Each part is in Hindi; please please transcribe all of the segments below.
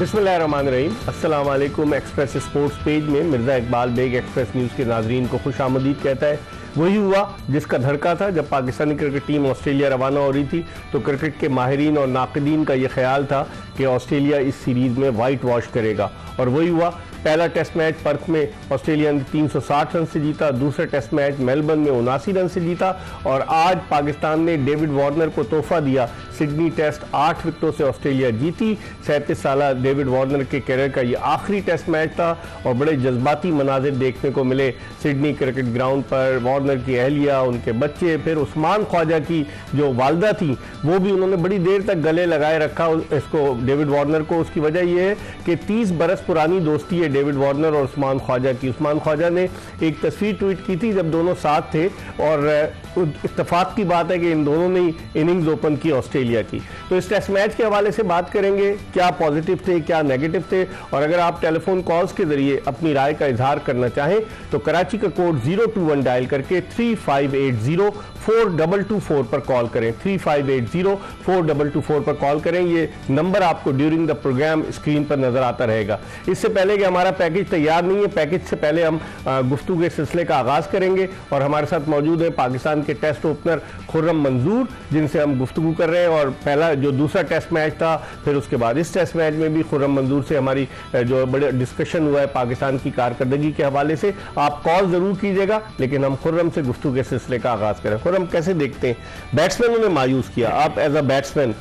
बिस्मिल्लाहिर्रहमानिर्रहीम। अस्सलाम वालेकुम। एक्सप्रेस स्पोर्ट्स पेज में मिर्ज़ा इकबाल बेग एक्सप्रेस न्यूज़ के नाजरीन को खुश आमदीद कहता है। वही हुआ जिसका धड़का था जब पाकिस्तानी क्रिकेट टीम ऑस्ट्रेलिया रवाना हो रही थी तो क्रिकेट के माहिरीन और नाक़दीन का ये ख्याल था कि ऑस्ट्रेलिया इस सीरीज़ में वाइट वॉश करेगा, और वही हुआ। पहला टेस्ट मैच पर्थ में ऑस्ट्रेलिया ने 360 रन से जीता, दूसरा टेस्ट मैच मेलबर्न में 79 रन से जीता, और आज पाकिस्तान ने डेविड वार्नर को तोहफा दिया। सिडनी टेस्ट 8 विकेटों से ऑस्ट्रेलिया जीती। 37 साला डेविड वार्नर के कैरियर का ये आखिरी टेस्ट मैच था और बड़े जज्बाती मनाजिर देखने को मिले सिडनी क्रिकेट ग्राउंड पर। वार्नर की अहलिया, उनके बच्चे, फिर उस्मान ख्वाजा की जो वालदा थी वो भी उन्होंने बड़ी देर तक गले लगाए रखा इसको, डेविड वार्नर को। उसकी वजह यह है कि 30 बरस पुरानी दोस्ती है डेविड वार्नर और उस्मान ख्वाजा की। उस्मान ख्वाजा ने एक तस्वीर ट्वीट की थी जब दोनों साथ थे, और इत्तेफाक की बात है कि इन दोनों ने इनिंग्स ओपन की ऑस्ट्रेलिया की। तो इस टेस्ट मैच के हवाले से बात करेंगे, क्या पॉजिटिव थे, क्या नेगेटिव थे, और अगर आप टेलीफोन कॉल्स के जरिए अपनी राय का इजहार करना चाहें तो कराची का कोड 021 डायल करके 3580-4224 पर कॉल करें। 3580-4224 पर कॉल करें। ये नंबर आपको ड्यूरिंग द प्रोग्राम स्क्रीन पर नजर आता रहेगा। इससे पहले कि हमारा पैकेज तैयार नहीं है, पैकेज से पहले हम गुफ्तगू के सिलसिले का आगाज करेंगे, और हमारे साथ मौजूद है पाकिस्तान के टेस्ट ओपनर खुर्रम मंजूर, जिनसे हम गुफ्तगू कर रहे हैं। और पहला जो दूसरा टेस्ट मैच था, फिर उसके बाद इस टेस्ट मैच में भी खुर्रम मंजूर से हमारी जो बड़े डिस्कशन हुआ है पाकिस्तान की कारकर्दगी के हवाले से। आप कॉल जरूर कीजिएगा, लेकिन हम खुर्रम से गुफ्तगू के सिलसिले का आगाज करें। खुर्रम, कैसे देखते हैं बैट्समैनों ने मायूस किया, आप एज अ बैट्समैन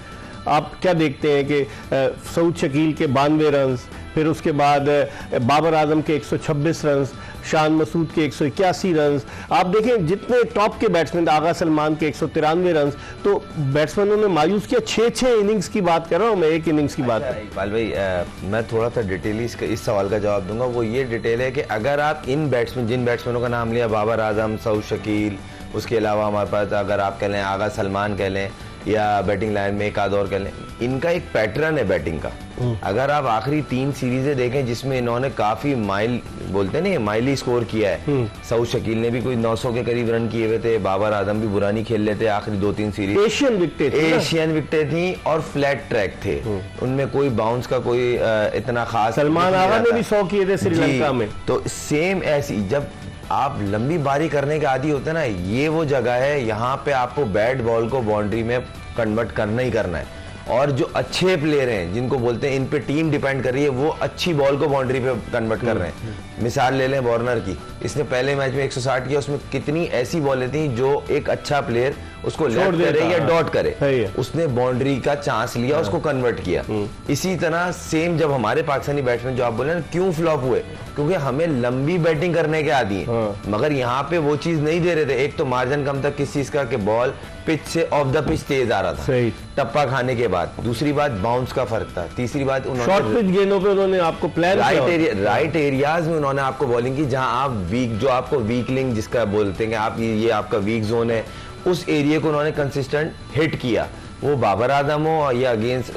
आप क्या देखते हैं कि सऊद शकील के 92 रन, फिर उसके बाद बाबर आजम के 126 रन, शान मसूद के 181 रन, आप देखें जितने टॉप के बैट्समैन, आगा सलमान के 193 रन, तो बैट्समैनों ने मायूस किया। 6 इनिंग्स की बात कर रहा हूँ मैं, एक इनिंग्स की बात। इकबाल भाई, मैं थोड़ा सा डिटेली इस सवाल का जवाब दूंगा। वो ये डिटेल है कि अगर आप जिन बैट्समैनों का नाम लिया, बाबर आजम, सऊद शकील, उसके अलावा हमारे पास अगर आप कह लें आगा सलमान कह लें, या बैटिंग लाइन में एक आध और कह लें, इनका एक पैटर्न है बैटिंग का। अगर आप आखिरी 3 सीरीजें देखें जिसमें इन्होंने काफी माइल बोलते हैं माइली स्कोर किया है। सऊद शकील ने भी कोई 900 के करीब रन किए हुए थे, बाबर आजम भी बुरा नहीं खेल लेते आखिरी 2-3 सीरीज। एशियन विकेटें थी और फ्लैट ट्रैक थे, उनमें कोई बाउंस का कोई इतना खास। सलमान आगा ने भी 100 किए थे श्रीलंका में। तो सेम ऐसी जब आप लंबी बारी करने के आदी होते हैं ना, ये वो जगह है यहाँ पे आपको बैट बॉल को बाउंड्री में कन्वर्ट करना ही करना है। और जो अच्छे प्लेयर हैं जिनको बोलते हैं इन पे टीम डिपेंड कर रही है, वो अच्छी बॉल को बाउंड्री पे कन्वर्ट कर रहे हैं। मिसाल ले लें वार्नर की, इसने पहले मैच में 160 किया, उसमें कितनी ऐसी बॉलें थी जो एक अच्छा प्लेयर उसको लेफ्ट करे या डॉट करे, उसने बाउंड्री का चांस लिया, उसको कन्वर्ट किया। इसी तरह सेम जब हमारे पाकिस्तानी बैट्समैन जो आप बोले ना क्यों फ्लॉप हुए, क्योंकि हमें लंबी बैटिंग करने के आदी है, मगर यहाँ पे वो चीज नहीं दे रहे थे। एक तो मार्जिन कम था किस चीज का, कि बॉल पिच से ऑफ द पिच तेज आ रहा था टप्पा खाने के बाद, दूसरी बात बाउंस का फर्क था, तीसरी बात शॉर्ट पिच गेंदों पे उन्होंने आपको प्लान राइट एरियाज में उन्होंने आपको बॉलिंग की, जहां आप वीक, जो आपको वीक लिंक जिसका बोलते हैं आप, ये आपका वीक जोन है, उस एरिया को उन्होंने कंसिस्टेंट हिट किया। वो बाबर आजम हो या अगेंस्ट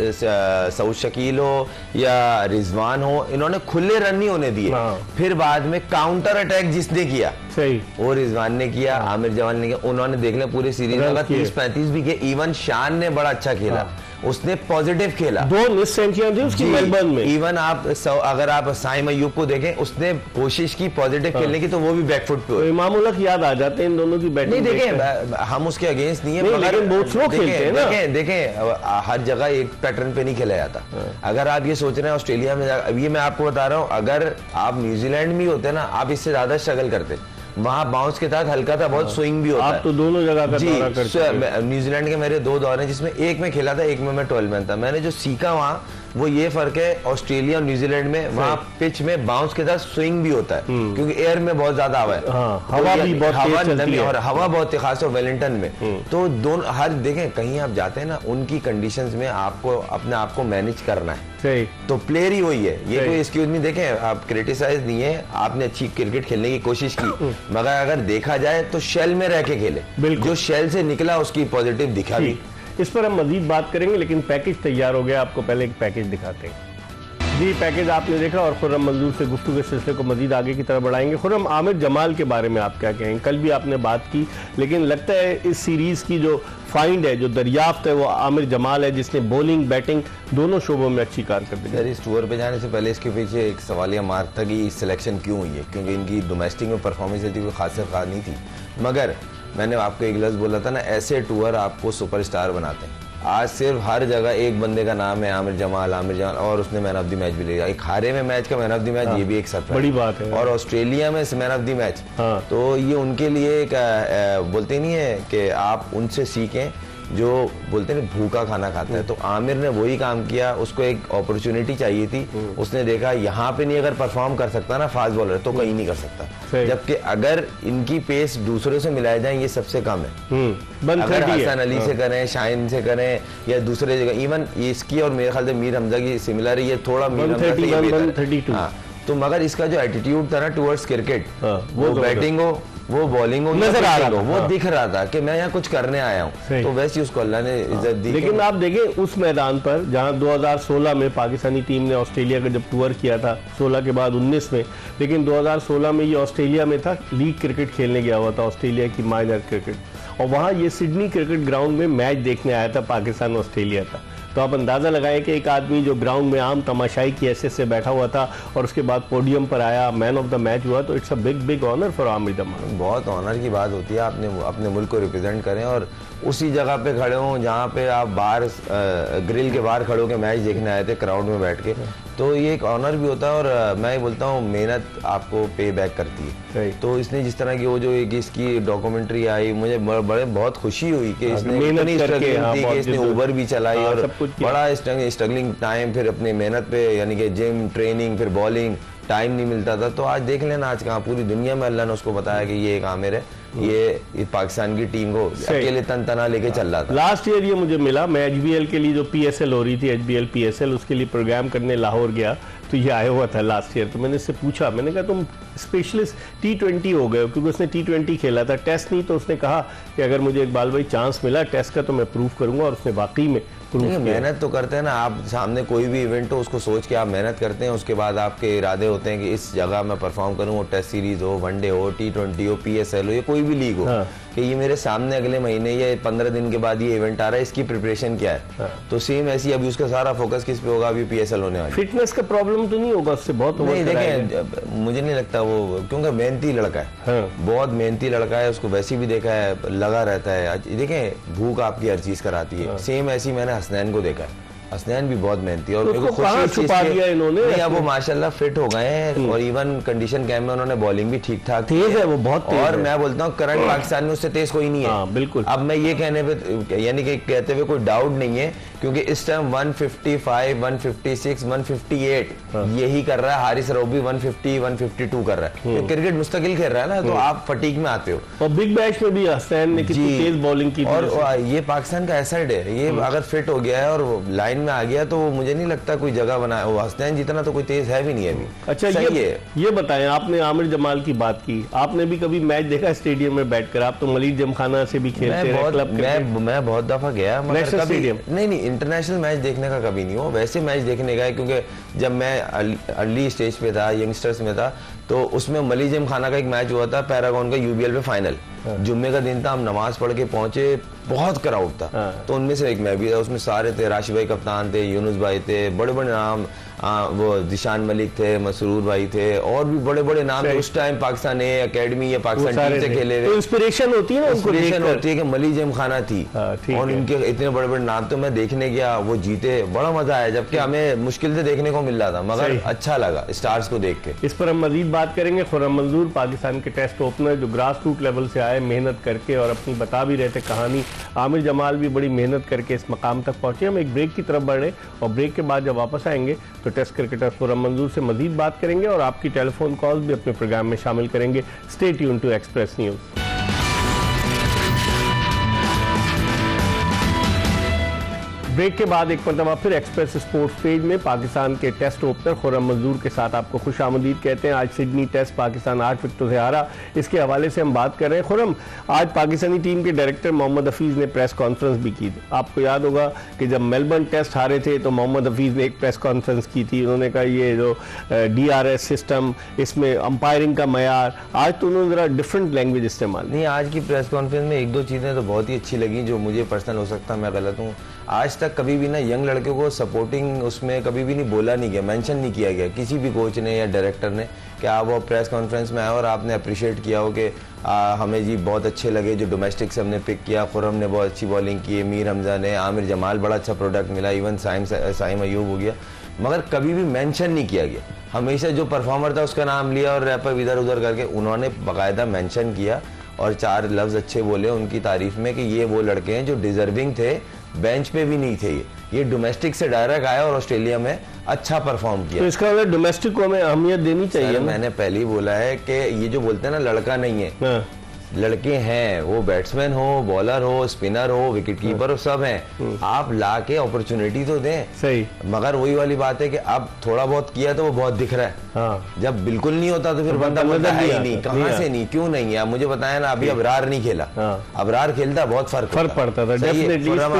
सऊद शकील हो या रिजवान हो, इन्होंने खुले रन नहीं होने दिए। फिर बाद में काउंटर अटैक जिसने किया, सही, वो रिजवान ने किया, आमिर जवान ने किया, उन्होंने देख लिया पूरी सीरीज में 30-35 भी किए। इवन शान ने बड़ा अच्छा खेला, उसने पॉजिटिव खेला, 2 मिस सेंचुरियां थी उसकी मेलबर्न में। इवन आप अगर आप साइम अयूब को देखें, उसने कोशिश की पॉजिटिव खेलने की, तो वो भी बैकफुट पे। इमाम उल हक याद आ जाते हैं इन दोनों की बैटिंग। नहीं देखें, हम उसके अगेंस्ट नहीं है, लेकिन बहुत स्लो खेलते हैं ना। देखें हर जगह एक पैटर्न पे नहीं खेला जाता। अगर आप ये सोच रहे हैं ऑस्ट्रेलिया में, अब ये मैं आपको बता रहा हूँ, अगर आप न्यूजीलैंड में होते ना, आप इससे ज्यादा स्ट्रगल करते। वहां बाउंस के साथ हल्का था, बहुत स्विंग भी होता है। आप तो दोनों जगह का दौरा करते हैं। न्यूजीलैंड के मेरे 2 दौरे हैं, जिसमें एक में खेला था, एक में मैं 12 मैन था। मैंने जो सीखा वहां वो ये फर्क है ऑस्ट्रेलिया और न्यूजीलैंड में, वहां पिच में बाउंस के साथ स्विंग भी होता है, क्योंकि एयर में बहुत ज्यादा हवा है, हवा भी बहुत तेज चलती है, और हवा बहुत खासतौर वेलिंगटन में। तो दोनों हर देखें कहीं आप जाते हैं ना, उनकी कंडीशंस में आपको अपने आप को मैनेज करना है। सही, तो प्लेयर ही वही है, ये कोई एक्सक्यूज नहीं। देखें, आप क्रिटिसाइज नहीं है, आपने अच्छी क्रिकेट खेलने की कोशिश की, मगर अगर देखा जाए तो शेल में रह के खेले, जो शेल से निकला उसकी पॉजिटिव दिखा भी। इस पर हम मजीद बात करेंगे, लेकिन पैकेज तैयार हो गया, आपको पहले एक पैकेज दिखाते हैं। जी, पैकेज आपने देखा और खुर्रम मंजूर से गुफ्तगू के सिलसिले को मजीद आगे की तरफ बढ़ाएंगे। खुर्रम, आमिर जमाल के बारे में आप क्या कहेंगे? कल भी आपने बात की, लेकिन लगता है इस सीरीज की जो फाइंड है, जो दरियाफ्त है, वो आमिर जमाल है, जिसने बॉलिंग बैटिंग दोनों शोबों में अच्छी कारकर्दगी। सर, इस टूर पे जाने से पहले इसके पीछे एक सवालिया मार्क था कि सिलेक्शन क्यों हुई है, क्योंकि इनकी डोमेस्टिक में परफॉर्मेंस थी, कोई खासियत नहीं थी। मगर मैंने आपको एक लफ्ज़ बोला था ना, ऐसे टूर आपको सुपरस्टार बनाते हैं। आज सिर्फ हर जगह एक बंदे का नाम है आमिर जमाल, और उसने मैन ऑफ द मैच भी लिया। एक हारे में मैच का मैन ऑफ द मैच, ये भी एक सरप्राइज बड़ी बात है। और ऑस्ट्रेलिया में मैन ऑफ द मैच, तो ये उनके लिए एक बोलते नहीं है कि आप उनसे सीखें जो बोलते हैं भूखा खाना खाता है। तो आमिर ने वही काम किया, उसको एक अपॉर्चुनिटी चाहिए थी, उसने देखा यहाँ पे नहीं अगर परफॉर्म कर सकता ना फास्ट बॉलर, तो कहीं नहीं कर सकता। जबकि अगर इनकी पेस दूसरों से मिलाए जाए, ये सबसे कम है। अगर हसन अली से करें, शाहिन से करें, या दूसरे जगह, इवन इसकी और मेरे ख्याल से मीर हमजा की सिमिलर है, ये थोड़ा मीर हमजा से ये बेहतर है। हाँ, तो मगर इसका जो एटीट्यूड था ना टुवर्ड्स क्रिकेट, वो बैटिंग हो, वो बॉलिंग हो, नजर आ रहा, वो दिख रहा था कि मैं यहाँ कुछ करने आया हूँ। तो वैसे उसको अल्लाह ने इज्जत दी। लेकिन आप देखें उस मैदान पर जहाँ 2016 में पाकिस्तानी टीम ने ऑस्ट्रेलिया का जब टूर किया था, 16 के बाद 19 में, लेकिन 2016 में ये ऑस्ट्रेलिया में था, लीग क्रिकेट खेलने गया हुआ था, ऑस्ट्रेलिया की माइनर क्रिकेट, और वहाँ ये सिडनी क्रिकेट ग्राउंड में मैच देखने आया था पाकिस्तान ऑस्ट्रेलिया का। तो आप अंदाज़ा लगाएं कि एक आदमी जो ग्राउंड में आम तमाशाई की हैसियत से बैठा हुआ था और उसके बाद पोडियम पर आया, मैन ऑफ द मैच हुआ, तो it's a big big honour for Aamir Jamal. बहुत ऑनर की बात होती है, आपने अपने मुल्क को रिप्रेजेंट करें और उसी जगह पे खड़े हों जहाँ पे आप बाहर ग्रिल के बाहर खड़े होकर मैच देखने आए थे क्राउड में बैठ के, तो ये एक ऑनर भी होता है। और मैं बोलता हूँ मेहनत आपको पे बैक करती है। तो इसने जिस तरह की वो जो एक इसकी डॉक्यूमेंट्री आई, मुझे बहुत खुशी हुई कि इसने इतनी स्ट्रगलिंग थी कि इसने उबर भी चलाई और बड़ा स्ट्रगलिंग टाइम, फिर अपनी मेहनत पे, यानी कि जिम, ट्रेनिंग, फिर बॉलिंग, टाइम नहीं मिलता था। तो आज देख लेना आज कहाँ पूरी दुनिया में अल्लाह ने उसको बताया कि ये एक आमिर है, ये पाकिस्तान की टीम को अकेले तन तना लेके चल रहा था। लास्ट ईयर ये मुझे मिला, मैं एचबीएल के लिए जो पीएसएल हो रही थी, एचबीएल पीएसएल, उसके लिए प्रोग्राम करने लाहौर गया, तो ये आया हुआ था लास्ट ईयर। तो मैंने इससे पूछा, मैंने कहा तुम स्पेशलिस्ट T20 हो गए हो, क्योंकि उसने T20 खेला था, टेस्ट नहीं। तो उसने कहा कि अगर मुझे इकबाल भाई चांस मिला टेस्ट का तो मैं प्रूव करूंगा, और उसने वाकई में मेहनत तो करते हैं ना। आप सामने कोई भी इवेंट हो, उसको सोच के आप मेहनत करते हैं, उसके बाद आपके इरादे होते हैं कि इस जगह मैं परफॉर्म करूं, वो टेस्ट सीरीज हो, वनडे हो, T20 हो, पीएसएल हो, या कोई भी लीग हो, कि ये मेरे सामने अगले महीने या 15 दिन के बाद ये इवेंट आ रहा है, इसकी प्रिपरेशन क्या है। तो सेम ऐसी अभी उसका सारा फोकस किस पे होगा, अभी पीएसएल होने वाली। फिटनेस का प्रॉब्लम तो नहीं होगा उससे? बहुत नहीं, देखें मुझे नहीं लगता वो, क्योंकि मेहनती लड़का है, बहुत मेहनती लड़का है, उसको वैसे भी देखा है, लगा रहता है। देखें भूख आपकी हर चीज कराती है। सेम ऐसी मैंने हसनैन को देखा है, हसनैन भी बहुत मेहनती है, और मेरे को खुशी छुपा दिया इन्होंने। अब वो माशाल्लाह फिट हो गए हैं, और इवन कंडीशन कैंप में उन्होंने बॉलिंग भी ठीक ठाक तेज है, वो बहुत तेज और मैं बोलता हूँ करंट पाकिस्तान में उससे तेज कोई नहीं है। बिल्कुल। अब मैं ये कहने पे, यानी कि कहते हुए कोई डाउट नहीं है, क्योंकि इस टाइम 155, 156, 158 यही कर रहा है। हारिस रऊफी 150, 152 कर रहा है। तो क्रिकेट मुस्तकिल खेल रहा है ना, तो आप फटीक में आते हो। और बिग बैश में भी हसनैन ने कितनी तेज बॉलिंग की, और ये पाकिस्तान का एसेट है। ये अगर फिट हो गया है और लाइन में आ गया, तो मुझे नहीं लगता कोई जगह बना। वो हसनैन जितना तो कोई तेज है भी नहीं अभी। अच्छा, ये बताएं, आपने आमिर जमाल की बात की, आपने भी कभी मैच देखा स्टेडियम में बैठकर? आप तो मलिक जमखाना से भी खेलते हैं, क्लब मैं बहुत दफा गया, मगर कभी नहीं इंटरनेशनल मैच देखने का कभी नहीं हो। वैसे मैच देखने गए, क्योंकि जब मैं अर्ली स्टेज पे था, यंगस्टर्स में था, तो उसमें मलिक जिमखाना का एक मैच हुआ था, पैरागॉन का यूबीएल पे फाइनल। जुम्मे का दिन था, हम नमाज पढ़ के पहुंचे, बहुत क्राउड था। तो उनमें से एक मैं भी था, उसमें सारे थे, राशिद भाई कप्तान थे, यूनुस भाई थे, बड़े बड़े नाम, वो जिशान मलिक थे, मसरूर भाई थे, और भी बड़े बड़े नाम थे उस टाइम। पाकिस्तान ए अकेडमी या पाकिस्तान टीम से खेले हुए। इंस्पिरेशन होती है ना, इंस्पिरेशन होती है कि मलिक जिमखाना थी, और इनके इतने बड़े बड़े नाम। तो मैं देखने गया, वो जीते, बड़ा मजा आया, जबकि हमें मुश्किल से देखने को मिल रहा था, मगर अच्छा लगा स्टार्स को देख के। इस पर हम मजीद बात करेंगे। खुर्रम मंजूर पाकिस्तान के टेस्ट ओपनर, जो ग्रास रूट लेवल से आए मेहनत करके, और अपनी बता भी रहे थे कहानी। आमिर जमाल भी बड़ी मेहनत करके इस मकाम तक पहुंचे। हम एक ब्रेक की तरफ बढ़ रहे, और ब्रेक के बाद जब वापस आएंगे तो टेस्ट क्रिकेटर खुर्रम मंजूर से मजीद बात करेंगे, और आपकी टेलीफोन कॉल भी अपने प्रोग्राम में शामिल करेंगे। Stay tuned to Express news. Break के बाद एक मरतबा फिर एक्सप्रेस स्पोर्ट्स पेज में पाकिस्तान के टेस्ट ओपनर खुर्रम मंजूर के साथ आपको खुशामदीद कहते हैं। आज सिडनी टेस्ट पाकिस्तान 8 विकेटों से हारा, इसके हवाले से हम बात कर रहे हैं। खुर्रम, आज पाकिस्तानी टीम के डायरेक्टर मोहम्मद हफीज़ ने प्रेस कॉन्फ्रेंस भी की। आपको याद होगा कि जब मेलबर्न टेस्ट हारे थे तो मोहम्मद हफीज़ ने एक प्रेस कॉन्फ्रेंस की थी। उन्होंने कहा ये जो DRS सिस्टम, इसमें अंपायरिंग का मयार, आज तो उन्होंने ज़रा डिफरेंट लैंग्वेज इस्तेमाल। नहीं, आज की प्रेस कॉन्फ्रेंस में एक दो चीज़ें तो बहुत ही अच्छी लगी जो मुझे पर्सनल, हो सकता है मैं गलत हूँ, आज तक कभी भी ना यंग लड़के को सपोर्टिंग उसमें कभी भी नहीं बोला नहीं गया, मेंशन नहीं किया गया किसी भी कोच ने या डायरेक्टर ने कि आप वो प्रेस कॉन्फ्रेंस में आए और आपने अप्रिशिएट किया हो कि हमें जी बहुत अच्छे लगे जो डोमेस्टिक से हमने पिक किया। खुर्रम ने बहुत अच्छी बॉलिंग की, मीर हमजा ने, आमिर जमाल बड़ा अच्छा प्रोडक्ट मिला, इवन साइम अयूब हो गया, मगर कभी भी मेंशन नहीं किया गया। हमेशा जो परफॉर्मर था उसका नाम लिया और रैपर इधर उधर करके, उन्होंने बाकायदा मेंशन किया और 4 लफ्ज़ अच्छे बोले उनकी तारीफ में कि ये वो लड़के हैं जो डिजर्विंग थे, बेंच पे भी नहीं थे, ये डोमेस्टिक से डायरेक्ट आया और ऑस्ट्रेलिया में अच्छा परफॉर्म किया। तो इसका मतलब डोमेस्टिक को हमें अहमियत देनी चाहिए। मैंने पहले ही बोला है कि ये जो बोलते हैं ना लड़का नहीं है, लड़के हैं, वो बैट्समैन हो, बॉलर हो, स्पिनर हो, विकेट कीपर हो, सब हैं। आप ला के अपॉर्चुनिटी तो दें। सही, मगर वही वाली बात है कि अब थोड़ा बहुत किया तो वो बहुत दिख रहा है। हाँ। जब बिल्कुल नहीं होता तो फिर बंदा बोलता है ही नहीं, कहाँ से नहीं, क्यों नहीं है। आप मुझे बताया ना, अभी अबरार नहीं खेला, अबरार खेलता बहुत फर्क पड़ता था।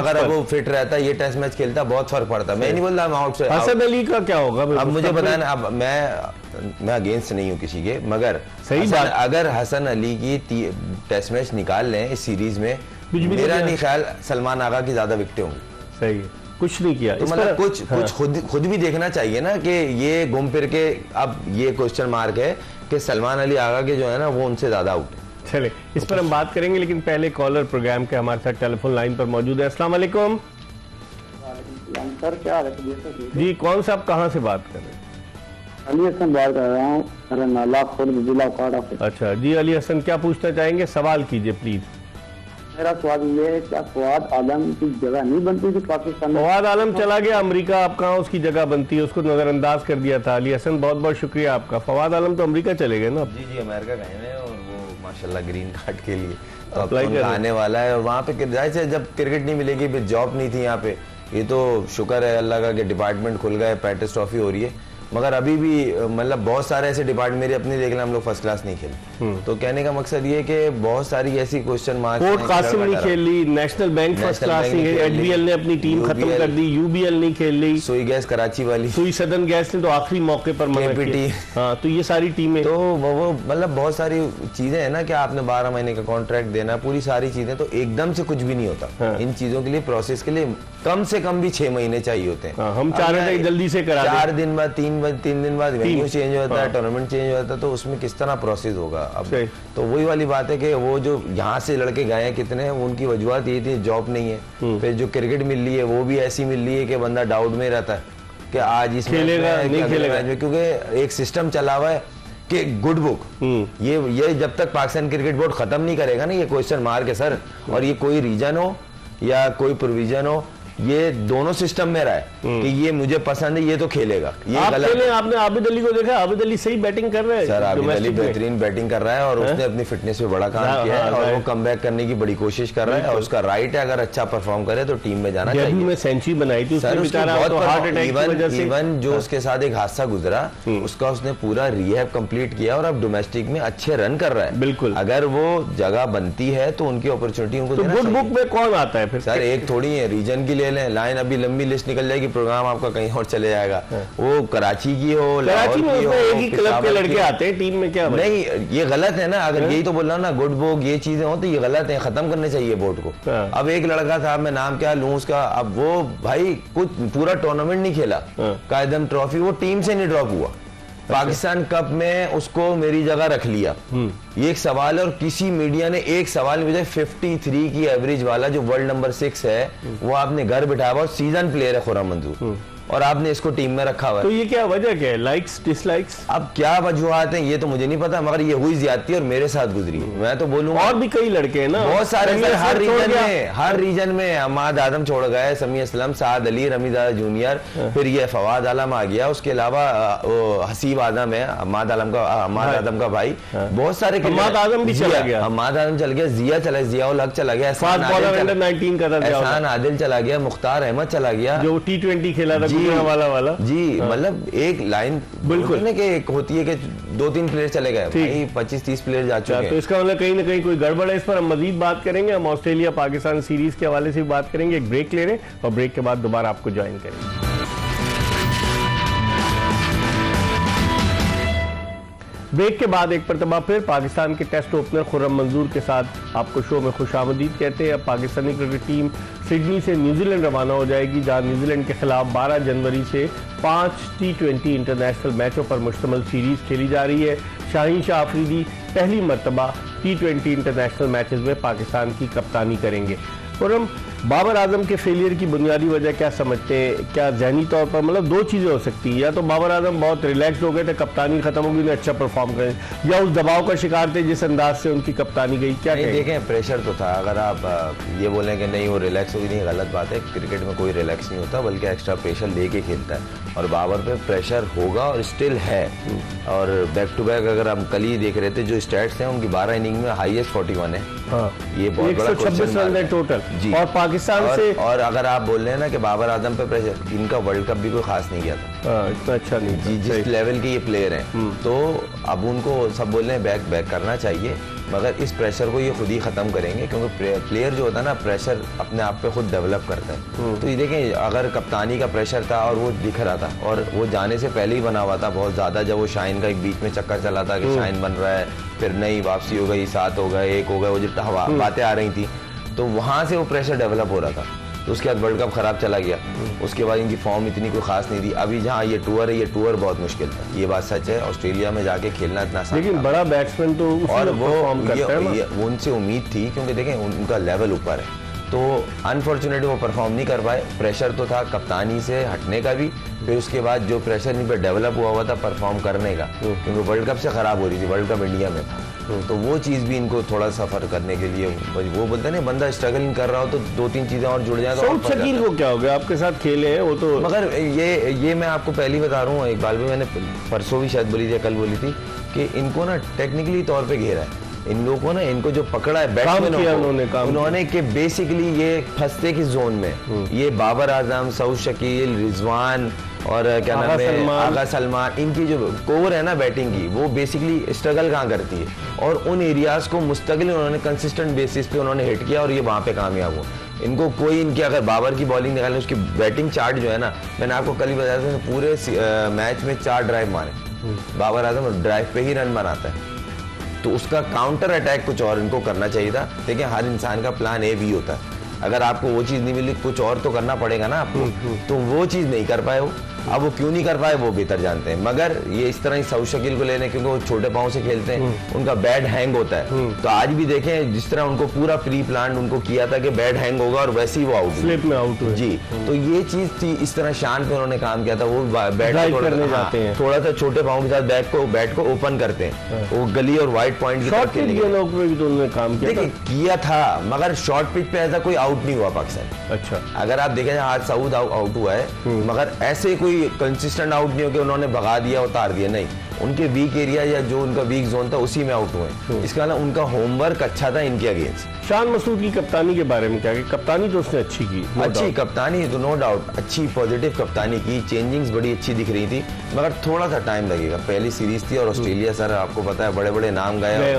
अगर वो फिट रहता, ये टेस्ट मैच खेलता, बहुत फर्क पड़ता। मैं नहीं बोल रहा आउट से। हसन अली का क्या होगा अब मुझे बताया ना, अब मैं अगेंस्ट नहीं हूँ किसी के, मगर सही बात, अगर हसन अली की टेस्ट मैच निकाल लें इस सीरीज में, मेरा नहीं ख्याल सलमान आगा की ज्यादा विकेटें होंगी। सही, कुछ नहीं किया तो मतलब कुछ खुद भी देखना चाहिए ना कि ये घूम फिर के अब ये क्वेश्चन मार्क है कि सलमान अली आगा के जो है ना वो उनसे ज्यादा आउट है। चले, इस पर हम बात करेंगे, लेकिन पहले कॉलर प्रोग्राम के हमारे साथ टेलीफोन लाइन पर मौजूद है। अस्सलाम वालेकुम सर, क्या हाल है? जी, कौन सा, आप कहाँ से बात कर रहे हैं? अली हसन बात कर रहा हूँ, नाला खुर्द जिला काड़ा से। अच्छा जी, अली हसन, क्या पूछना चाहेंगे? सवाल कीजिए प्लीज। मेरा सवाल ये है, क्या फवाद आलम की जगह नहीं बनती थी पाकिस्तान में? फवाद आलम चला गया अमेरिका, अब कहाँ उसकी जगह बनती है? उसको नजरअंदाज कर दिया था। अली हसन, बहुत बहुत शुक्रिया आपका। फवाद आलम तो अमेरिका चले गए ना। जी, अमेरिका गए हैं और वो माशाल्लाह ग्रीन कार्ड के लिए तो अब आने वाला है। और वहाँ पे जाहिर से जब क्रिकेट नहीं मिलेगी, फिर जॉब नहीं थी यहाँ पे। ये तो शुक्र है अल्लाह का कि डिपार्टमेंट खुल गए, पैटिस ट्रॉफी हो रही है, मगर अभी भी मतलब बहुत सारे ऐसे डिपार्टमेंट, मेरे अपने देख लें, हम लोग फर्स्ट क्लास नहीं खेले। तो कहने का मकसद ये कि बहुत सारी ऐसी क्वेश्चन मार्क, पोर्ट कासिम नहीं खेल ली, नेशनल बैंक फर्स्ट क्लास नहीं खेली, HBL ने अपनी टीम खत्म कर दी, UBL नहीं खेल ली, सुई गैस कराची वाली, सुई सदर्न गैस ने तो आखिरी मौके पर मना किया। हाँ, तो ये सारी टीमें, तो वो मतलब बहुत सारी चीजें हैं ना कि आपने 12 महीने का कॉन्ट्रैक्ट देना, पूरी सारी चीजें, तो एकदम से कुछ भी नहीं होता। इन चीजों के लिए, प्रोसेस के लिए कम से कम भी 6 महीने चाहिए होते हैं। हम चाह रहे थे जल्दी से करा 4 दिन बाद 3 दिन बाद वेन्यू चेंज होता है, टूर्नामेंट चेंज होता है, तो उसमें किस तरह प्रोसेस होगा। अब तो वही वाली बात है कि वो जो यहाँ से लड़के गए हैं कितने, उनकी वजूहत ये थी जॉब नहीं है। फिर जो क्रिकेट मिल रही है वो भी ऐसी मिल रही है कि बंदा डाउट में रहता है कि आज इस खेलेगा नहीं खेलेगा, क्योंकि एक सिस्टम चला हुआ है कि गुड बुक, ये जब तक पाकिस्तान क्रिकेट बोर्ड खत्म नहीं करेगा ना ये क्वेश्चन मार्क है सर। और ये कोई रीजन हो या कोई प्रोविजन हो, ये दोनों सिस्टम में रहा है कि ये मुझे पसंद है, ये तो खेलेगा, ये गलत है। आपने आबिद अली को देखा? आबिद अली सही बैटिंग कर रहा है सर, आबिद अली बेहतरीन बैटिंग कर रहा है और उसने अपनी फिटनेस पे बड़ा काम किया है और वो कमबैक करने की बड़ी कोशिश कर रहा है और उसका राइट है, अगर अच्छा परफॉर्म करे तो टीम में जाना चाहिए। में सेंचुरी बनाई थी उसने, बेचारा तो हार्ट अटैक की वजह से, इवन जो उसके साथ एक हादसा गुजरा उसका उसने पूरा रिहैब कंप्लीट किया और अब डोमेस्टिक में अच्छे रन कर रहा है। बिल्कुल, अगर वो जगह बनती है तो उनकी अपॉर्चुनिटी उनको देना चाहिए। गुड बुक में कौन आता है फिर? सर, एक थोड़ी है, रीजन की ले लें, लाइन अभी लंबी लिस्ट निकल जाएगी, प्रोग्राम आपका कहीं और चले जाएगा। वो कराची की हो, कराची में एक ही क्लब के लड़के आते हैं टीम में, क्या नहीं, ये गलत है ना। अगर यही तो बोल रहा हूँ ना, गुड बुक ये चीजें हो तो ये गलत है, खत्म करने चाहिए बोर्ड को। अब एक लड़का था, मैं नाम क्या लूं उसका, अब वो भाई कुछ पूरा टूर्नामेंट नहीं खेला, कायदम ट्रॉफी वो टीम से नहीं ड्रॉप हुआ, पाकिस्तान कप में उसको मेरी जगह रख लिया। ये एक सवाल है और किसी मीडिया ने एक सवाल मुझे 53 की एवरेज वाला जो वर्ल्ड नंबर 6 है वो आपने घर बिठाया और सीजन प्लेयर है खुर्रम मंजूर, और आपने इसको टीम में रखा हुआ तो है। ये क्या वजह क्या है, लाइक्स डिसलाइक्स? अब क्या वजूहत हैं ये तो मुझे नहीं पता, मगर ये हुई ज्यादती और मेरे साथ गुजरी है। मैं तो बोलूंगा और भी कई लड़के हैं ना, बहुत सारे तनवीर हर छोड़ रीजन गया। में, हर रीजन में अहमद आदम छोड़ गए, समी असलम, साद अली, रमीज़ जूनियर, फिर ये फवाद आलम आ गया, उसके अलावा हसीब आदम है, अहमद आदम का भाई, बहुत सारे अहमद आदम भी चला गया, अहमद आदम चल गया, जियाउल हक चला गया, फास्ट बॉलर अंडर 19 का था, एहसान आदिल चला गया, मुख्तार अहमद चला गया, जो T20 खेला था वाला जी, मतलब एक लाइन बिल्कुल कि एक होती है कि 2-3 प्लेयर चले गए, भाई 25-30 प्लेयर जा चुके हैं। तो इसका मतलब कहीं ना कहीं कोई गड़बड़ है। इस पर हम मजीद बात करेंगे, हम ऑस्ट्रेलिया पाकिस्तान सीरीज के हवाले से भी बात करेंगे। एक ब्रेक ले रहे हैं और ब्रेक के बाद दोबारा आपको ज्वाइन करेंगे। ब्रेक के बाद एक मरतबा फिर पाकिस्तान के टेस्ट ओपनर खुर्रम मंजूर के साथ आपको शो में खुशामदीद कहते हैं। अब पाकिस्तानी क्रिकेट टीम सिडनी से न्यूजीलैंड रवाना हो जाएगी, जहां न्यूजीलैंड के खिलाफ 12 जनवरी से 5 T20 इंटरनेशनल मैचों पर मुश्तमिल सीरीज खेली जा रही है। शाहीन शाह अफरीदी पहली मरतबा T20 इंटरनेशनल मैचेस में पाकिस्तान की कप्तानी करेंगे। और हम बाबर आजम के फेलियर की बुनियादी वजह क्या समझते हैं? क्या जहनी तौर पर, मतलब दो चीज़ें हो सकती है, या तो बाबर आजम बहुत रिलैक्स हो गए थे, कप्तानी खत्म हो गई, उन्हें अच्छा परफॉर्म करें, या उस दबाव का शिकार थे जिस अंदाज से उनकी कप्तानी गई। क्या नहीं, देखें प्रेशर तो था। अगर आप ये बोलें कि नहीं वो रिलैक्स होगी, नहीं, गलत बात है। क्रिकेट में कोई रिलैक्स नहीं होता, बल्कि एक्स्ट्रा प्रेशर लेके खेलता है, और बाबर पे प्रेशर होगा और स्टिल है। और बैक टू बैक अगर हम कल ही देख रहे थे जो स्टैट्स हैं उनकी 12 इनिंग में हाईएस्ट 41 है। हाँ, ये बहुत बड़ा 126 रन है टोटल जी। और पाकिस्तान से, और अगर आप बोल रहे हैं ना कि बाबर आजम पे प्रेशर, इनका वर्ल्ड कप भी कोई खास नहीं किया था, इतना अच्छा नहीं जी, जिस लेवल के ये प्लेयर हैं, तो अब उनको सब बोल रहे हैं बैक करना चाहिए, मगर इस प्रेशर को ये खुद ही खत्म करेंगे, क्योंकि प्लेयर जो होता है ना, प्रेशर अपने आप पे खुद डेवलप करता है। तो ये देखें, अगर कप्तानी का प्रेशर था और वो दिख रहा था, और वो जाने से पहले ही बना हुआ था बहुत ज्यादा, जब वो शाइन का एक बीच में चक्कर चला था कि शाइन बन रहा है, फिर नई वापसी हो गई, 7 हो गए, 1 हो गए, वो जो बातें आ रही थी, तो वहां से वो प्रेशर डेवलप हो रहा था। तो उसके बाद वर्ल्ड कप खराब चला गया, उसके बाद इनकी फॉर्म इतनी कोई खास नहीं थी। अभी जहाँ ये टूर है, ये टूर बहुत मुश्किल था, ये बात सच है। ऑस्ट्रेलिया में जाके खेलना इतना आसान, लेकिन बड़ा बैट्समैन तो और वो करता है उनसे उम्मीद थी, क्योंकि देखें उनका लेवल ऊपर है, तो अनफॉर्चुनेटली वो परफॉर्म नहीं कर पाए। प्रेशर तो था कप्तानी से हटने का भी, फिर उसके बाद जो प्रेशर इन पर डेवलप हुआ था परफॉर्म करने का, क्योंकि वर्ल्ड कप से खराब हो रही थी, वर्ल्ड कप इंडिया में था, तो वो चीज़ भी इनको थोड़ा सफर करने के लिए, वो बोलते हैं ना, बंदा स्ट्रगलिंग कर रहा हो तो 2-3 चीजें और जुड़ जाए तो सऊद शकील को क्या हो गया? आपके साथ खेले हैं वो तो, मगर ये मैं आपको पहले बता रहा हूँ, इकबाल भी मैंने परसों भी शायद बोली थी, कल बोली थी, कि इनको ना टेक्निकली तौर पे घेरा है इन लोगों को ना, इनको जो पकड़ा है बैट्समैन उन्होंने कि बेसिकली ये फंसते किस जोन में, ये बाबर आजम, सऊद शकील, रिजवान और क्या नाम है, आगा सलमान, इनकी जो कोर है ना बैटिंग की, वो बेसिकली स्ट्रगल कहाँ करती है, और उन एरियाज को मुस्तकिल उन्होंने कंसिस्टेंट बेसिस पे उन्होंने हिट किया और ये वहाँ पे कामयाब हुआ। इनको कोई इनकी अगर बाबर की बॉलिंग निकालें, उसकी बैटिंग चार्ट जो है ना, मैंने आपको कल ही बताया था, पूरे मैच में 4 ड्राइव मारे, बाबर आजम ड्राइव पे ही रन बनाता है, तो उसका काउंटर अटैक कुछ और इनको करना चाहिए था। देखिए हर इंसान का प्लान ए भी होता है, अगर आपको वो चीज़ नहीं मिली कुछ और तो करना पड़ेगा ना आपको, तो वो चीज़ नहीं कर पाए वो। अब वो क्यों नहीं कर पाए वो बेहतर जानते हैं, मगर ये इस तरह ही सऊद शकील को लेने, क्योंकि वो छोटे पाँव से खेलते हैं, उनका बैट हैंग होता है, तो आज भी देखें जिस तरह उनको पूरा प्री प्लान उनको किया था कि बैट हैंग होगा और वैसे ही वो आउट स्लिप में आउट हुए जी। तो ये चीज थी, इस तरह शान पे उन्होंने काम किया था, वो बैट थोड़ा सा छोटे पाँव के साथ बैट को ओपन करते हैं, वो गली और वाइट पॉइंट की तरफ काम किया था, मगर शॉर्ट पिच पे ऐसा कोई आउट नहीं हुआ पाकिस्तान। अच्छा, अगर आप देखें आज सऊद आउट हुआ है, मगर ऐसे कोई कंसिस्टेंट आउट नहीं हो कि उन्होंने भगा दिया उतार दिया, नहीं, उनके वीक एरिया या जो उनका वीक जोन था उसी में आउट हुए। इसका ना उनका होमवर्क अच्छा था इनके अगेंस्ट। शान मसूद की कप्तानी के बारे में क्या, कि कप्तानी तो उसने अच्छी की, अच्छी कप्तानी तो नो डाउट, अच्छी पॉजिटिव कप्तानी की, चेंजिंग्स बड़ी अच्छी दिख रही थी, मगर थोड़ा सा टाइम लगेगा। पहली सीरीज थी और ऑस्ट्रेलिया सर आपको पता है बड़े बड़े नाम गए,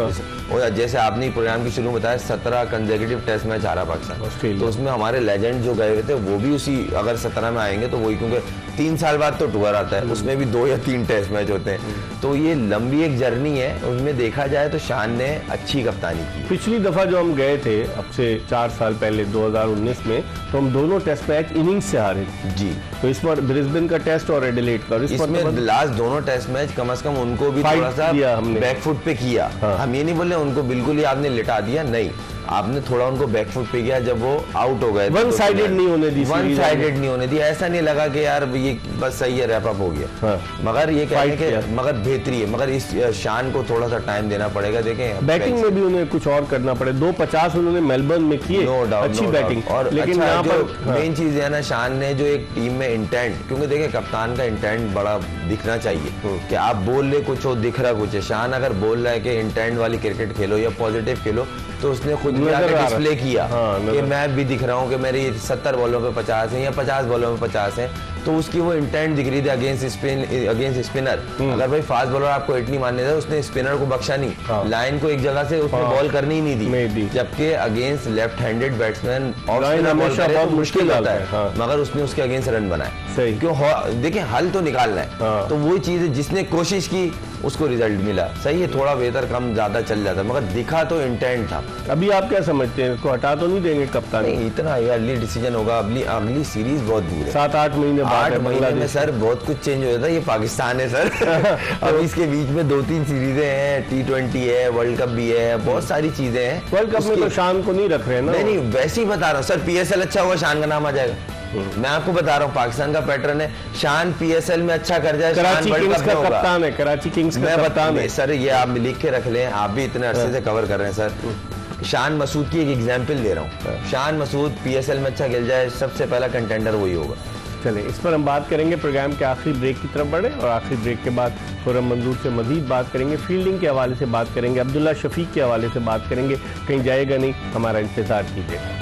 और जैसे आपने प्रोग्राम की शुरू में बताया 17 कंसेक्यूटिव टेस्ट मैच हारा पाकिस्तान, तो उसमें हमारे लेजेंड जो गए हुए थे वो भी उसी, अगर 17 में आएंगे तो वही, क्योंकि 3 साल बाद तो टूर आता है, उसमें भी 2 या 3 टेस्ट मैच होते हैं, तो ये लंबी एक जर्नी है। उसमें देखा जाए तो शान ने अच्छी कप्तानी की। पिछली दफा जो हम गए थे अब से 4 साल पहले 2019 में, तो हम दोनों टेस्ट मैच इनिंग्स से हारे जी। तो इस बार ब्रिस्बेन का टेस्ट और एडिलेड का, इसमें लास्ट दोनों टेस्ट मैच कम से कम उनको भी थोड़ा सा बैकफुट पे किया। हम ये नहीं बोल रहे उनको बिल्कुल ही आपने लिटा दिया, नहीं, आपने थोड़ा उनको बैकफुट पे किया जब वो आउट हो गए। वन साइडेड नहीं होने दी, वन साइडेड नहीं होने दी, ऐसा नहीं लगा कि यार ये बस सही है, रैप अप हो गया। हाँ। मगर ये कहते हैं कि मगर बेहतरी है, मगर इस शान को थोड़ा सा टाइम देना पड़ेगा। देखें बैटिंग में भी उन्हें कुछ और करना पड़े, 250 उन्होंने मेलबर्न में किए, नो डाउट, अच्छी बैटिंग। और लेकिन अच्छा, यहाँ जो पर मेन चीज है ना, शान ने जो एक टीम में इंटेंट, क्योंकि देखिए कप्तान का इंटेंट बड़ा दिखना चाहिए कि आप बोल ले कुछ हो, दिख रहा कुछ है। शान अगर बोल रहा है कि इंटेंट वाली क्रिकेट खेलो या पॉजिटिव खेलो, तो उसने खुद भी आके डिस्प्ले किया कि मैं भी दिख रहा हूँ कि मेरी 70 बॉलों पे 50 है या 50 बॉलों में 50 है, तो उसकी वो इंटेंट दिख रही थी अगेंस्ट स्पिनर। अगर भाई फास्ट बॉलर आपको हिट नहीं मारने था, उसने स्पिनर को बख्शा नहीं, लाइन को एक जगह से उसने बॉल करनी ही नहीं दी। जबकि against left handed batsman off spinner ball करे तो मुश्किल होता है, मगर उसने उसके अगेंस्ट रन बनाए। क्यों? देखिए हल तो निकालना है, तो वही चीज है, जिसने कोशिश की उसको रिजल्ट मिला। सही है, थोड़ा बेहतर कम ज्यादा चल जाता, मगर दिखा तो इंटेंट था। अभी आप क्या समझते हैं, इसको हटा तो नहीं देंगे कप्तान? नहीं, इतना अर्ली डिसीजन होगा, अगली सीरीज बहुत दूर है, 7-8 महीने, 8 महीने में सर बहुत कुछ चेंज हो जाता है। ये पाकिस्तान है सर अब इसके बीच में 2-3 सीरीजें हैं, T20 है, वर्ल्ड कप भी है, बहुत सारी चीजें हैं। वर्ल्ड कप में तो शान को नहीं रख रहे ना? नहीं, वैसे ही बता रहा हूँ सर, PSL अच्छा हुआ शान का नाम आ जाएगा। मैं आपको बता रहा हूँ, पाकिस्तान का पैटर्न है, शान PSL में अच्छा कर जाए, कराची किंग्स का कप्तान है, कराची किंग्स का कप्तान है सर। ये आप लिख के रख लें, आप भी इतने अरसे से कवर कर रहे हैं सर। शान मसूद की एक एग्जाम्पल दे रहा हूँ, शान मसूद PSL में अच्छा खेल जाए, सबसे पहला कंटेंडर वही होगा। चले, इस पर हम बात करेंगे प्रोग्राम के आखिरी ब्रेक की तरफ बढ़े, और आखिरी ब्रेक के बाद खुर्रम मंजूर से मजीद बात करेंगे, फील्डिंग के हवाले से बात करेंगे, अब्दुल्ला शफीक के हवाले से बात करेंगे। कहीं जाएगा नहीं, हमारा इंतजार कीजिएगा।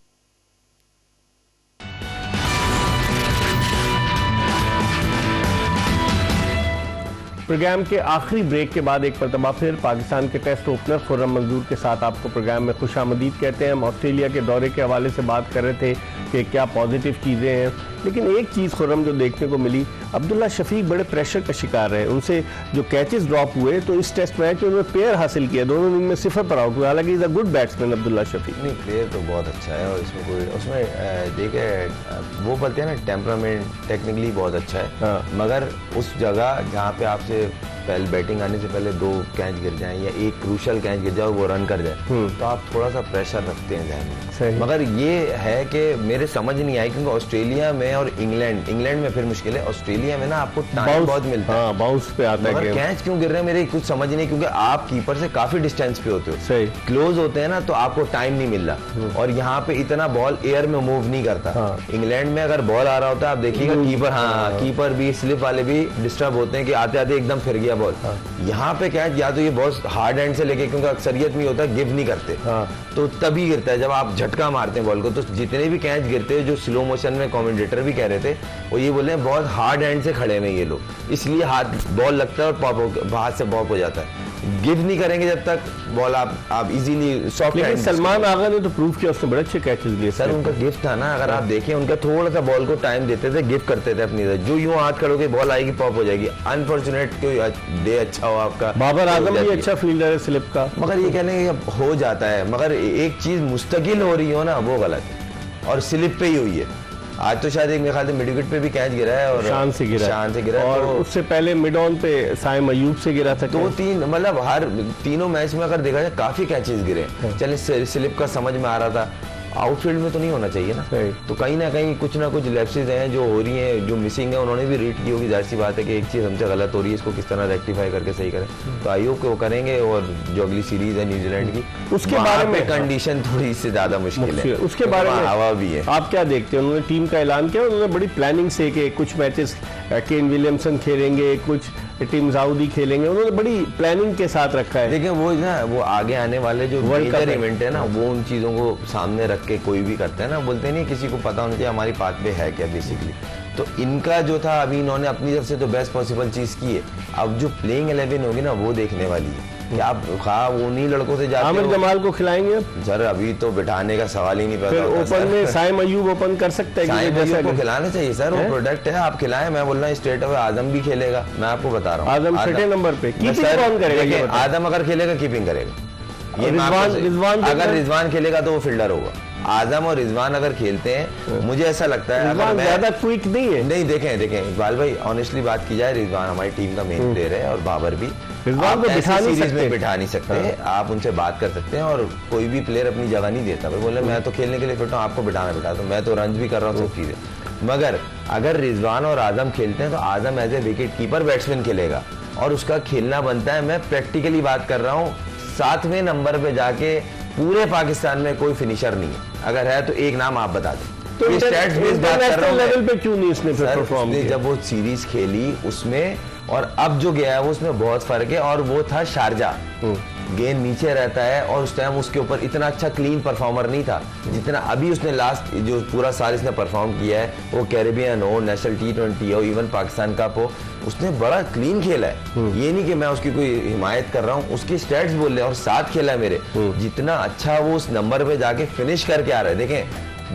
प्रोग्राम के आखिरी ब्रेक के बाद एक मरतबा फिर पाकिस्तान के टेस्ट ओपनर खुर्रम मंजूर के साथ आपको प्रोग्राम में खुशामदीद कहते हैं। हम ऑस्ट्रेलिया के दौरे के हवाले से बात कर रहे थे कि क्या पॉजिटिव चीज़ें हैं, लेकिन एक चीज़ खुर्रम जो देखने को मिली, अब्दुल्ला शफीक बड़े प्रेशर का शिकार रहे, उनसे जो कैचेस ड्रॉप हुए, तो इस टेस्ट मैच में उन्होंने पेयर हासिल किया, दोनों दिन में 0 पर आउट हुआ। हालांकि is a good batsman Abdullah Shafique. नहीं, प्लेयर तो बहुत अच्छा है, और इसमें कोई उसमें देखे वो बोलते हैं ना, टेम्परामेंट टेक्निकली बहुत अच्छा है, मगर उस जगह जहाँ पे आपसे पहले बैटिंग आने से पहले 2 कैच गिर जाएं या एक क्रूशल कैच गिर जाए, वो रन कर जाए, तो आप थोड़ा सा प्रेशर रखते हैं ध्यान में। मगर ये है कि मेरे समझ नहीं आई, क्योंकि ऑस्ट्रेलिया में और इंग्लैंड में फिर मुश्किल है, ऑस्ट्रेलिया में ना आपको टाइम बहुत मिलता है, बाउंस पे आता है, कैच क्यों गिर रहे हैं मेरे कुछ समझ नहीं, क्योंकि आप कीपर से काफी डिस्टेंस पे होते हो, सही क्लोज होते हैं ना, तो आपको टाइम नहीं मिल रहा, और यहाँ पे इतना बॉल एयर में मूव नहीं करता। इंग्लैंड में अगर बॉल आ रहा होता है, आप देखिएगा कीपर भी, स्लिप वाले भी डिस्टर्ब होते हैं कि आते आते एकदम फिर गया बॉल। यहाँ पे कैच या तो ये बहुत हार्ड एंड से लेके, क्योंकि अक्सरियत में होता है गिव नहीं करते, तो तभी गिरता है जब आप झटका मारते हैं बॉल को। तो जितने भी कैच गिरते हैं, जो स्लो मोशन में कमेंटेटर भी कह रहे थे, वो ये बोले बहुत हार्ड एंड से खड़े हैं ये लोग, इसलिए हाथ बॉल लगता है और हाथ से पॉप हो जाता है। गिव नहीं करेंगे जब तक बॉल आप इजीली सॉफ्ट। लेकिन सलमान आगा ने तो प्रूव किया, उसने बड़े अच्छे कैचेस लिए सर, उनका गिफ्ट था ना, अगर आप देखें उनका थोड़ा सा बॉल को टाइम देते थे, गिफ्ट करते थे अपनी तरफ, जो यूं हाथ खड़ोगे बॉल आएगी पॉप हो जाएगी। अनफॉर्चुनेट कोई डे अच्छा हो आपका, बाबर आजम भी अच्छा फील्डर है स्लिप का, मगर ये कहने हो जाता है, मगर एक चीज मुस्तकिल हो रही हो ना, वो गलत है, और स्लिप पे ही हुई है। आज तो शायद एक मेरे ख्याल से मिड विकेट पे भी कैच गिरा है, और शान से गिरा, और तो उससे पहले मिड ऑन पे साइम अयूब से गिरा था। 2-3 मतलब हर तीनों मैच में अगर देखा जाए काफी कैचेस गिरे। चलिए स्लिप का समझ में आ रहा था, आउटफील्ड में तो नहीं होना चाहिए ना, तो कहीं ना कहीं कुछ ना कुछ लैप्सेस हैं जो हो रही हैं, जो मिसिंग है, उन्होंने भी रीड की होगी। जाहिर सी बात है कि एक चीज हमसे गलत हो रही है, इसको किस तरह रेक्टिफाई करके सही करें, तो आई होप कि वो करेंगे। और जो अगली सीरीज है न्यूजीलैंड की, उसके बारे में कंडीशन थोड़ी इससे ज्यादा मुश्किल है, उसके बारे में हवा भी है। आप क्या देखते हैं? उन्होंने टीम का ऐलान किया, उन्होंने बड़ी प्लानिंग से कि कुछ मैचेस केन विलियमसन खेलेंगे, कुछ टीम साउदी खेलेंगे, उन्होंने बड़ी प्लानिंग के साथ रखा है। देखिए वो ना, वो आगे आने वाले जो मेजर इवेंट है ना, वो उन चीजों को सामने रख के कोई भी करता है ना, बोलते नहीं किसी को पता होना चाहिए हमारी पाथ पे है क्या बेसिकली। तो इनका जो था, अभी इन्होंने अपनी तरफ से तो बेस्ट पॉसिबल चीज की है। अब जो प्लेइंग 11 होगी ना, वो देखने वाली है कि आप उन्हीं लड़कों से जाते आमिर जमाल को खिलाएंगे सर, अभी तो बिठाने का सवाल ही नहीं पैदा होता। ओपन में साइम अयूब ओपन कर सकता है, साइम अयूब को खिलाना चाहिए सर, वो प्रोडक्ट है, आप खिलाएं। मैं बोल रहा हूँ स्ट्रेट अवे आजम भी खेलेगा, मैं आपको बता रहा हूँ। आजम छठे नंबर पे कीपिंग कौन करेगा? आजम अगर खेलेगा कीपिंग करेगा, रिजवान अगर रिजवान खेलेगा तो वो फील्डर होगा। आजम और रिजवान अगर खेलते हैं, मुझे ऐसा लगता है, अगर ज्यादा क्विक नहीं है। नहीं, देखें इकबाल भाई, ऑनेस्टली बात की जाए, रिजवान हमारी टीम का मेन प्लेयर है, और बाबर भी, रिजवान आप को ऐसे बिठा नहीं सीरीज में सकते। बिठा नहीं सकते, आप उनसे बात कर सकते हैं और कोई भी प्लेयर अपनी जगह नहीं देता। भाई बोले मैं तो खेलने के लिए फिट हूँ, आपको बिठाना बिठा दो, मैं तो रन भी कर रहा हूँ, सब चीजें। मगर अगर रिजवान और आजम खेलते हैं तो Azam as a wicket keeper batsman खेलेगा और उसका खेलना बनता है। मैं प्रैक्टिकली बात कर रहा हूँ, 7वें नंबर पे जाके पूरे पाकिस्तान में कोई फिनिशर नहीं है, अगर है तो एक नाम आप बता दें। तो ये stats based बात कर रहा हूं मैं। लेवल पे क्यों नहीं इसने फिर सर, परफॉर्म उसने किया? जब वो सीरीज खेली उसमें और अब जो गया है वो उसमें बहुत फर्क है। और वो था शारजा, गेंद नीचे रहता है और उस टाइम उसके ऊपर इतना अच्छा क्लीन परफॉर्मर नहीं था जितना अभी उसने लास्ट जो पूरा साल इसने परफॉर्म किया है। वो कैरेबियन हो, नेशनल T20 हो, इवन पाकिस्तान कप हो, उसने बड़ा क्लीन खेला है। ये नहीं कि मैं उसकी कोई हिमायत कर रहा हूँ, उसके स्टैट्स बोल रहे हैं और साथ खेला है मेरे। जितना अच्छा वो उस नंबर पे जाके फिनिश करके आ रहा है, देखें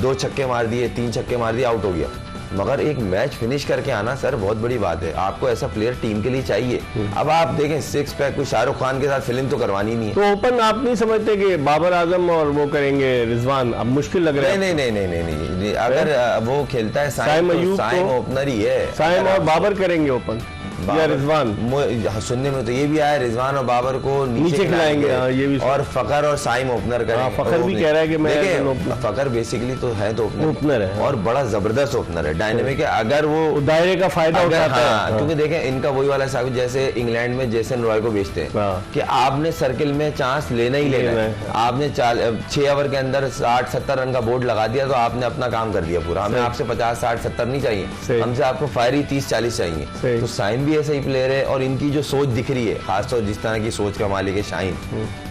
2 छक्के मार दिए, 3 छक्के मार दिए, आउट हो गया। मगर एक मैच फिनिश करके आना सर बहुत बड़ी बात है। आपको ऐसा प्लेयर टीम के लिए चाहिए। अब आप देखें 6 पैक कोई शाहरुख खान के साथ फिल्म तो करवानी नहीं है। तो ओपन आप नहीं समझते कि बाबर आजम और वो करेंगे रिजवान? अब मुश्किल लग रहा है। नहीं, अगर वो खेलता है साइम साइम, अयूब तो साइम को- ओपनर ही है। साइम अगर और आप- बाबर करेंगे ओपन या रिजवान? सुनने में तो ये भी आया रिजवान और बाबर को नीचे खिलाएंगे, हाँ, ये भी और फकर और साइम ओपनर करेंगे। हाँ, फकर भी कह रहा है कि मैं देखिए, ओपनर- फकर बेसिकली तो है तो ओपनर है, हाँ। और बड़ा जबरदस्त ओपनर है, डायनेमिक है। अगर वो वो दायरे का फायदा अगर उठाता है। हाँ, क्योंकि देखें इनका वही वाला साबित जैसे इंग्लैंड में जेसन रॉय को बेचते हैं हाँ। कि आपने सर्किल में चांस लेना ही लेना है। आपने 6 ओवर के अंदर 60-70 रन का बोर्ड लगा दिया तो आपने अपना काम कर दिया पूरा। हमें आपसे 50-60-70 नहीं सही। चाहिए, हमसे आपको फायरी 30-40 सही। चाहिए। तो साइम भी ऐसा ही प्लेयर है और इनकी जो सोच दिख रही है, खासतौर जिस तरह की सोच का मालिक है शाहीन,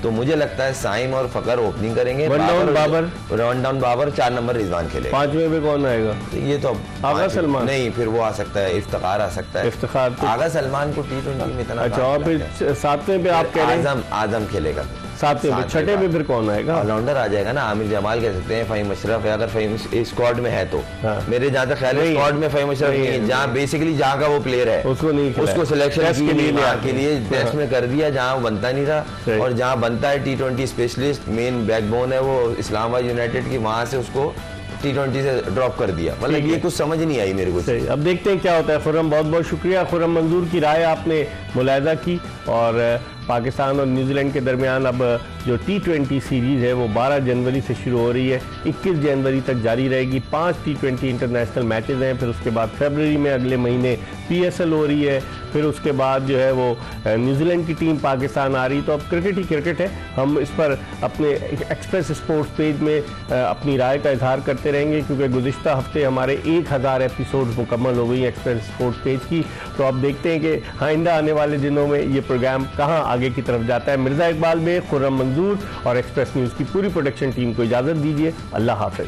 तो मुझे लगता है साइम और फकर ओपनिंग करेंगे। One down Babar, 1 down Babar, 4 number Rizwan खेलेगा। 5वें पे कौन आएगा? ये तो आगा सलमान? नहीं, फिर वो आ सकता है, इफ्तिखार आ सकता है। इफ्तिखार तो- आगा सलमान को T20 में इतना अच्छा, और फिर 7वें पे आप कह रहे हैं? आजम खेलेगा। 7वें पे। 6ठे पे फिर कौन आएगा? ऑलराउंडर आ जाएगा ना, आमिर जमाल कह सकते हैं, फहीम अशरफ है, अगर फहीम स्क्वाड में है तो। हाँ। मेरे जहाँ तक ख्याल है नहीं, स्क्वाड में फहीम अशरफ नहीं नहीं है। है। जहाँ बेसिकली जहाँ का वो प्लेयर है उसको नहीं खिलाया। उसको सिलेक्शन टेस्ट के लिए लिया। के लिए टेस्ट में कर दिया जहाँ वो बनता नहीं सही। था। और जहाँ बनता है T20 स्पेशलिस्ट, मेन बैकबोन है वो इस्लामाबाद यूनाइटेड की, वहां से उसको T20 से ड्रॉप कर दिया। मतलब ठीक ये है। कुछ समझ नहीं आई मेरे को। सही, अब देखते हैं क्या होता है। खुर्रम, बहुत बहुत शुक्रिया। खुर्रम मंजूर की राय आपने मुलाहिजा की। और पाकिस्तान और न्यूजीलैंड के दरमियान अब जो T20 सीरीज़ है वो 12 जनवरी से शुरू हो रही है, 21 जनवरी तक जारी रहेगी। 5 T20 इंटरनेशनल मैचेस हैं। फिर उसके बाद फरवरी में अगले महीने PSL हो रही है। फिर उसके बाद जो है वो न्यूजीलैंड की टीम पाकिस्तान आ रही। तो अब क्रिकेट ही क्रिकेट है। हम इस पर अपने एक्सप्रेस स्पोर्ट्स पेज में अपनी राय का इजहार करते रहेंगे, क्योंकि गुज़िश्ता हफ्ते हमारे 1000 एपिसोड मुकम्मल हो गई एक्सप्रेस स्पोर्ट्स पेज की। तो अब देखते हैं कि आइंदा आने वाले दिनों में ये प्रोग्राम कहाँ आगे की तरफ जाता है। मिर्ज़ा इकबाल बेग, खुर्रम मंजूर और एक्सप्रेस न्यूज़ की पूरी प्रोडक्शन टीम को इजाज़त दीजिए। अल्लाह हाफ़िज़।